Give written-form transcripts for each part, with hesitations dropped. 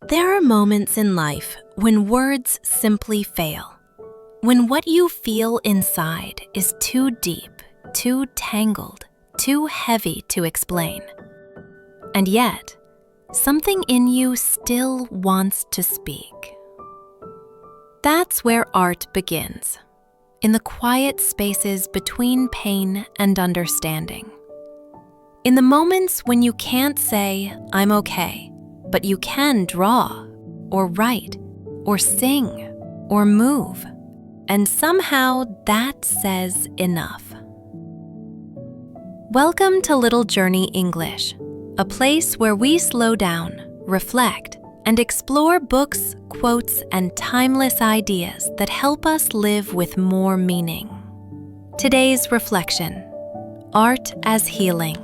There are moments in life when words simply fail. When what you feel inside is too deep, too tangled, too heavy to explain. And yet, something in you still wants to speak. That's where art begins, in the quiet spaces between pain and understanding. In the moments when you can't say, "I'm okay," but you can draw, or write, or sing, or move, and somehow that says enough. Welcome to Little Journey English, a place where we slow down, reflect, and explore books, quotes, and timeless ideas that help us live with more meaning. Today's reflection: art as healing.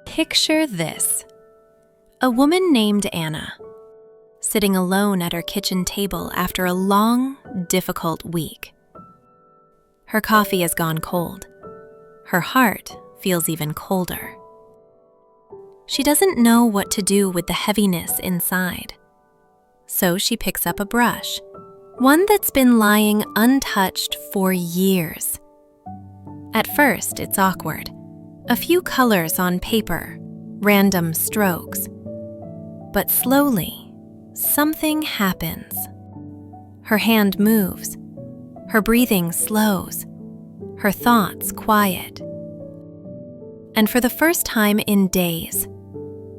Picture this: a woman named Anna, sitting alone at her kitchen table after a long, difficult week. Her coffee has gone cold. Her heart feels even colder. She doesn't know what to do with the heaviness inside. So she picks up a brush, one that's been lying untouched for years. At first, it's awkward. A few colors on paper, random strokes. But slowly, something happens. Her hand moves. Her breathing slows. Her thoughts quiet. And for the first time in days,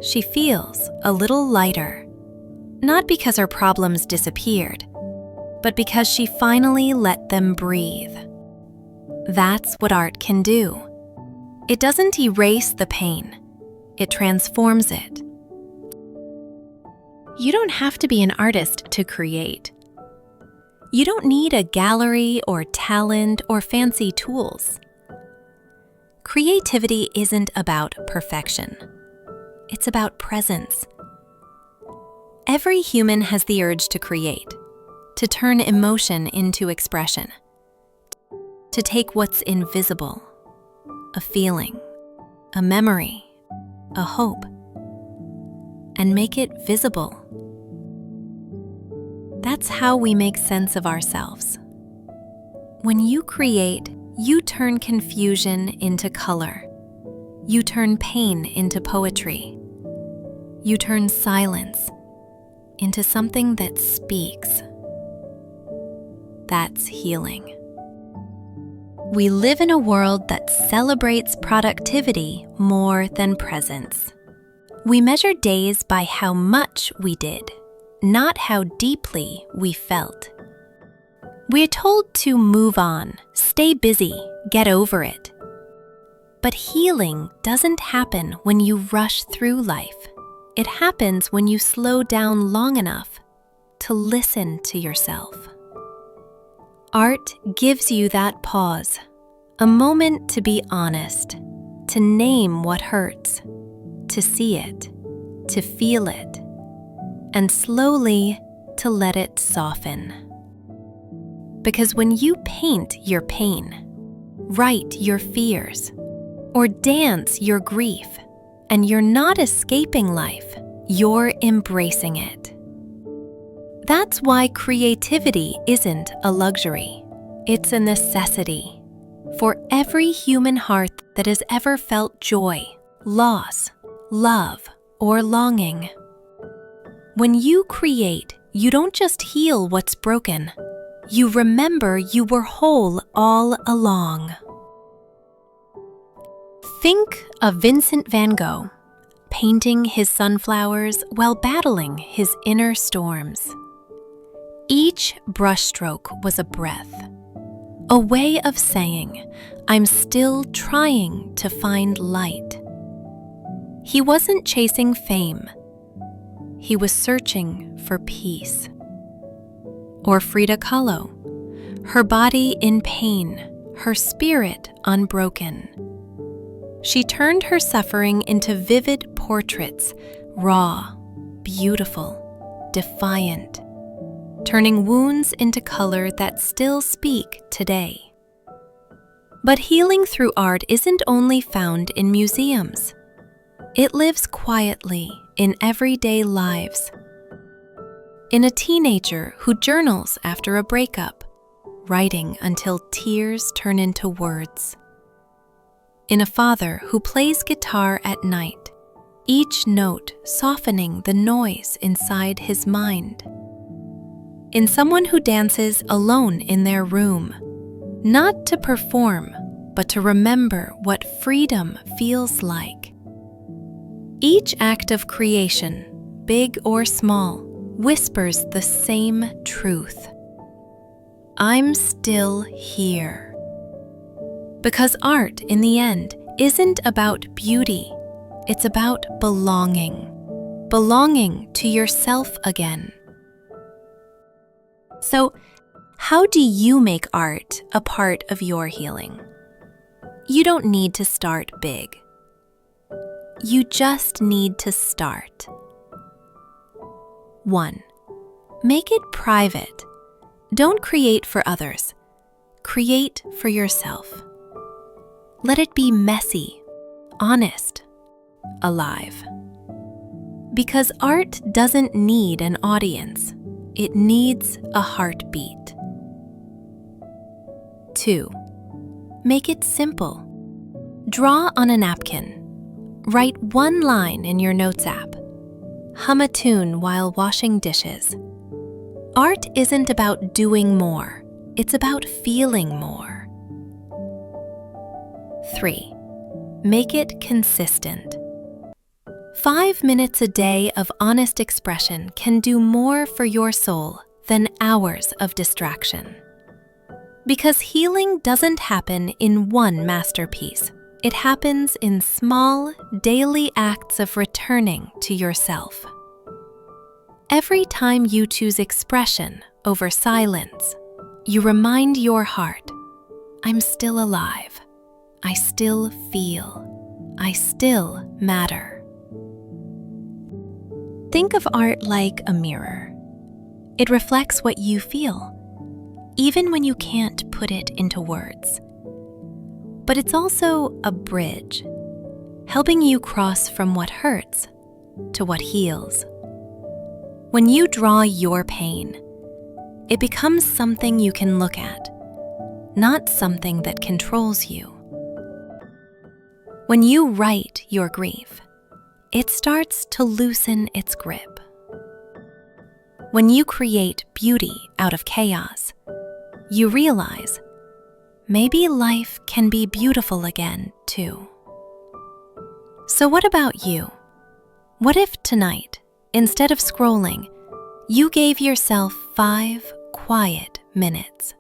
she feels a little lighter. Not because her problems disappeared, but because she finally let them breathe. That's what art can do. It doesn't erase the pain. It transforms it. You don't have to be an artist to create. You don't need a gallery or talent or fancy tools. Creativity isn't about perfection. It's about presence. Every human has the urge to create, to turn emotion into expression, to take what's invisible, a feeling, a memory, a hope, and make it visible. That's how we make sense of ourselves. When you create, you turn confusion into color. You turn pain into poetry. You turn silence into something that speaks. That's healing. We live in a world that celebrates productivity more than presence. We measure days by how much we did, not how deeply we felt. We're told to move on, stay busy, get over it. But healing doesn't happen when you rush through life. It happens when you slow down long enough to listen to yourself. Art gives you that pause, a moment to be honest, to name what hurts, to see it, to feel it, and slowly to let it soften. Because when you paint your pain, write your fears, or dance your grief, and you're not escaping life, you're embracing it. That's why creativity isn't a luxury. It's a necessity for every human heart that has ever felt joy, loss, love, or longing. When you create, you don't just heal what's broken. You remember you were whole all along. Think of Vincent van Gogh, painting his sunflowers while battling his inner storms. Each brushstroke was a breath, a way of saying, "I'm still trying to find light." He wasn't chasing fame. He was searching for peace. Or Frida Kahlo, her body in pain, her spirit unbroken. She turned her suffering into vivid portraits, raw, beautiful, defiant, turning wounds into color that still speak today. But healing through art isn't only found in museums. It lives quietly in everyday lives. In a teenager who journals after a breakup, writing until tears turn into words. In a father who plays guitar at night, each note softening the noise inside his mind. In someone who dances alone in their room, not to perform, but to remember what freedom feels like. Each act of creation, big or small, whispers the same truth. I'm still here. Because art, in the end, isn't about beauty. It's about belonging. Belonging to yourself again. So, how do you make art a part of your healing? You don't need to start big. You just need to start. 1. Make it private. Don't create for others. Create for yourself. Let it be messy, honest, alive. Because art doesn't need an audience. It needs a heartbeat. 2. Make it simple. Draw on a napkin. Write one line in your notes app. Hum a tune while washing dishes. Art isn't about doing more. It's about feeling more. 3. Make it consistent. 5 minutes a day of honest expression can do more for your soul than hours of distraction. Because healing doesn't happen in one masterpiece. It happens in small, daily acts of returning to yourself. Every time you choose expression over silence, you remind your heart, I'm still alive. I still feel. I still matter. Think of art like a mirror. It reflects what you feel, even when you can't put it into words. But it's also a bridge, helping you cross from what hurts to what heals. When you draw your pain, it becomes something you can look at, not something that controls you. When you write your grief, it starts to loosen its grip. When you create beauty out of chaos, you realize maybe life can be beautiful again, too. So what about you? What if tonight, instead of scrolling, you gave yourself 5 quiet minutes?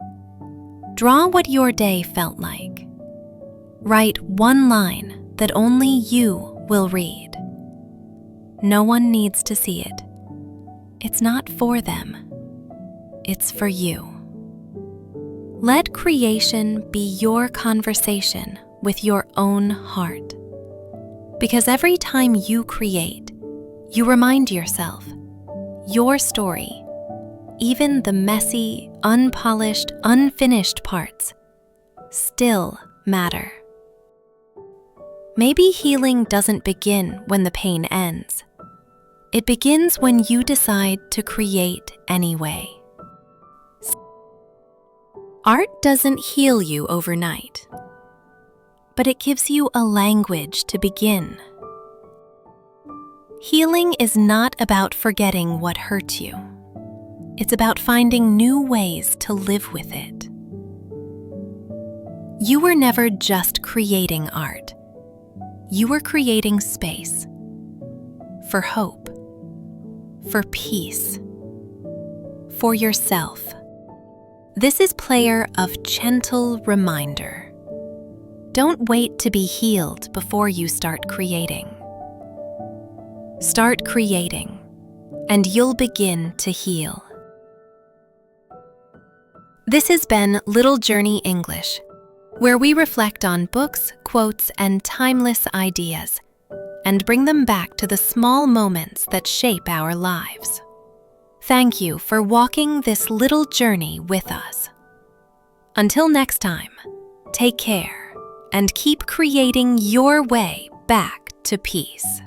Draw what your day felt like. Write one line that only you will read. No one needs to see it. It's not for them. It's for you. Let creation be your conversation with your own heart. Because every time you create, you remind yourself, your story, even the messy, unpolished, unfinished parts, still matter. Maybe healing doesn't begin when the pain ends. It begins when you decide to create anyway. Art doesn't heal you overnight, but it gives you a language to begin. Healing is not about forgetting what hurt you. It's about finding new ways to live with it. You were never just creating art. You were creating space for hope, for peace, for yourself. This is Player of Gentle Reminder. Don't wait to be healed before you start creating. Start creating, and you'll begin to heal. This has been Little Journey English, where we reflect on books, quotes, and timeless ideas, and bring them back to the small moments that shape our lives. Thank you for walking this little journey with us. Until next time, take care and keep creating your way back to peace.